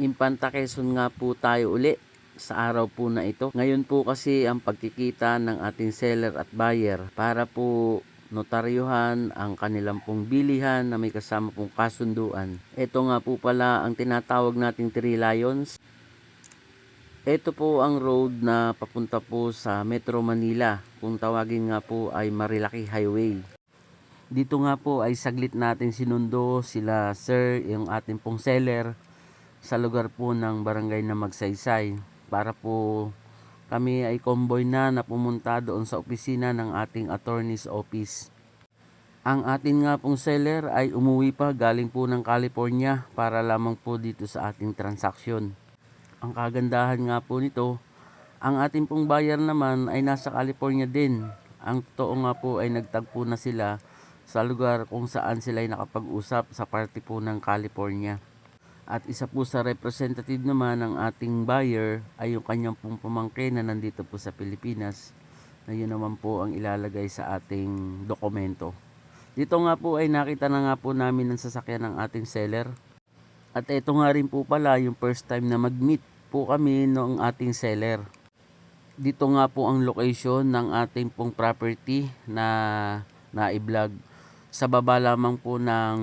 Infanta Quezon nga po tayo uli sa araw po na ito. Ngayon po kasi ang pagkikita ng ating seller at buyer para po notaryuhan ang kanilang pong bilihan na may kasama pong kasunduan. Ito nga po pala ang tinatawag nating Three Lions. Ito po ang road na papunta po sa Metro Manila. Kung tawagin nga po ay Marilaki Highway. Dito nga po ay saglit natin sinundo sila sir, yung ating pong seller, sa lugar po ng barangay na Magsaysay para po kami ay convoy na pumunta doon sa opisina ng ating attorney's office. Ang atin nga pong seller ay umuwi pa galing po ng California para lamang po dito sa ating transaksyon. Ang kagandahan nga po nito, ang ating pong buyer naman ay nasa California din. Ang totoo nga po ay nagtagpo na sila sa lugar kung saan sila ay nakapag-usap sa party po ng California. At isa po sa representative naman ng ating buyer ay yung kanyang pong pamangkin na nandito po sa Pilipinas, na yun naman po ang ilalagay sa ating dokumento. Dito nga po ay nakita na nga po namin ang sasakyan ng ating seller. At ito nga rin po pala yung first time na mag-meet po kami ng ating seller. Dito nga po ang location ng ating pong property na na-vlog. Sa baba lamang po ng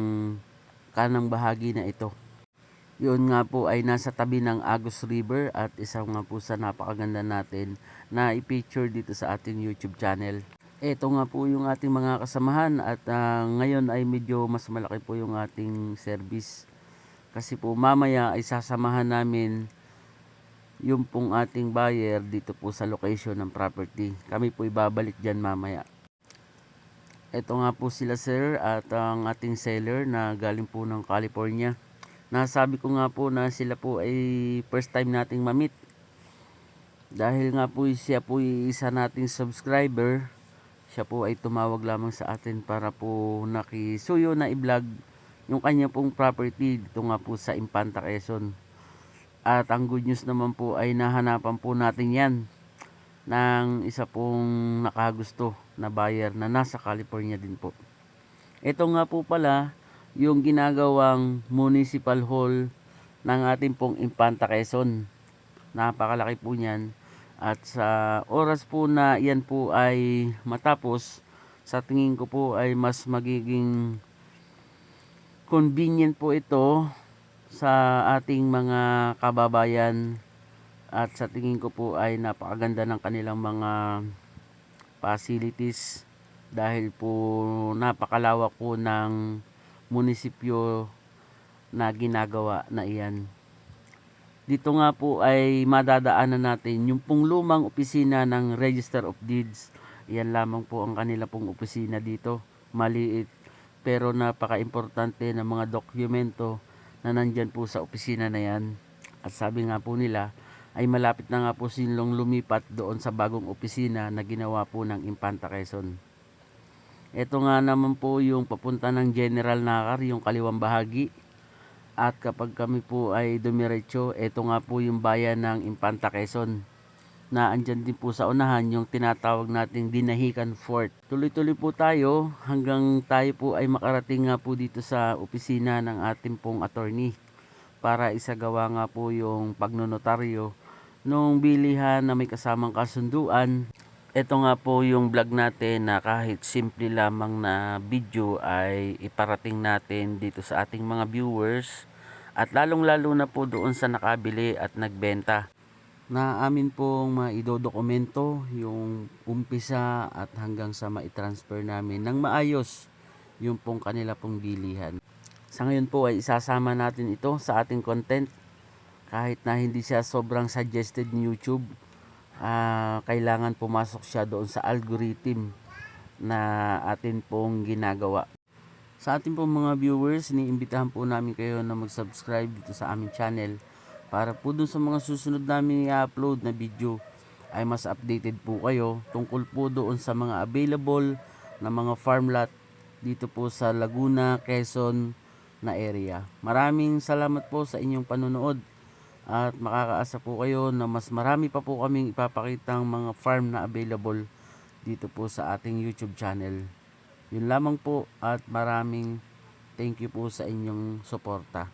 kanang bahagi na ito. Yun nga po ay nasa tabi ng Agus River at isa nga po sa napakaganda natin na i-picture dito sa ating YouTube channel. Ito nga po yung ating mga kasamahan at ngayon ay medyo mas malaki po yung ating service. Kasi po mamaya ay sasamahan namin yung pong ating buyer dito po sa location ng property. Kami po ibabalik dyan mamaya. Ito nga po sila sir at ang ating seller na galing po ng California. Nasabi ko nga po na sila po ay first time nating ma-meet. Dahil nga po siya po isa nating subscriber, siya po ay tumawag lamang sa atin para po nakisuyo na i-vlog yung kanya pong property dito nga po sa Infanta Quezon. At ang good news naman po ay nahanapan po natin yan ng isa pong nakagusto na buyer na nasa California din po. Ito nga po pala yung ginagawang municipal hall ng ating pong Infanta Quezon. Napakalaki po niyan. At sa oras po na yan po ay matapos, sa tingin ko po ay mas magiging convenient po ito sa ating mga kababayan. At sa tingin ko po ay napakaganda ng kanilang mga facilities dahil po napakalawak po ng munisipyo na ginagawa na iyan. Dito nga po ay madadaanan natin yung pong lumang opisina ng Register of Deeds. Yan lamang po ang kanila pong opisina dito. Maliit pero napaka-importante ng mga dokumento na nandyan po sa opisina na yan. At sabi nga po nila ay malapit na nga po silang lumipat doon sa bagong opisina na ginawa po ng Infanta Quezon. Ito nga naman po yung papunta ng General Nakar, yung kaliwang bahagi. At kapag kami po ay dumiretso, ito nga po yung bayan ng Infanta Quezon. Na andyan din po sa unahan yung tinatawag nating Dinahican Fort. Tuloy-tuloy po tayo hanggang tayo po ay makarating nga po dito sa opisina ng ating pong attorney. Para isagawa nga po yung pagnonotaryo nung bilihan na may kasamang kasunduan. Ito nga po yung vlog natin na kahit simple lamang na video ay iparating natin dito sa ating mga viewers at lalong-lalo na po doon sa nakabili at nagbenta, na amin pong maidodokumento yung umpisa at hanggang sa maitransfer namin ng maayos yung pong kanila pong bilihan. Sa ngayon po ay isasama natin ito sa ating content kahit na hindi siya sobrang suggested ni YouTube. Kailangan pumasok siya doon sa algorithm na atin pong ginagawa. Sa ating pong mga viewers, iniimbitahan po namin kayo na mag-subscribe dito sa aming channel para po dun sa mga susunod namin i-upload na video ay mas updated po kayo tungkol po doon sa mga available na mga farm lot dito po sa Laguna, Quezon na area. Maraming salamat po sa inyong panonood. At makakaasa po kayo na mas marami pa po kaming ipapakitang mga farm na available dito po sa ating YouTube channel. Yun lamang po at maraming thank you po sa inyong suporta.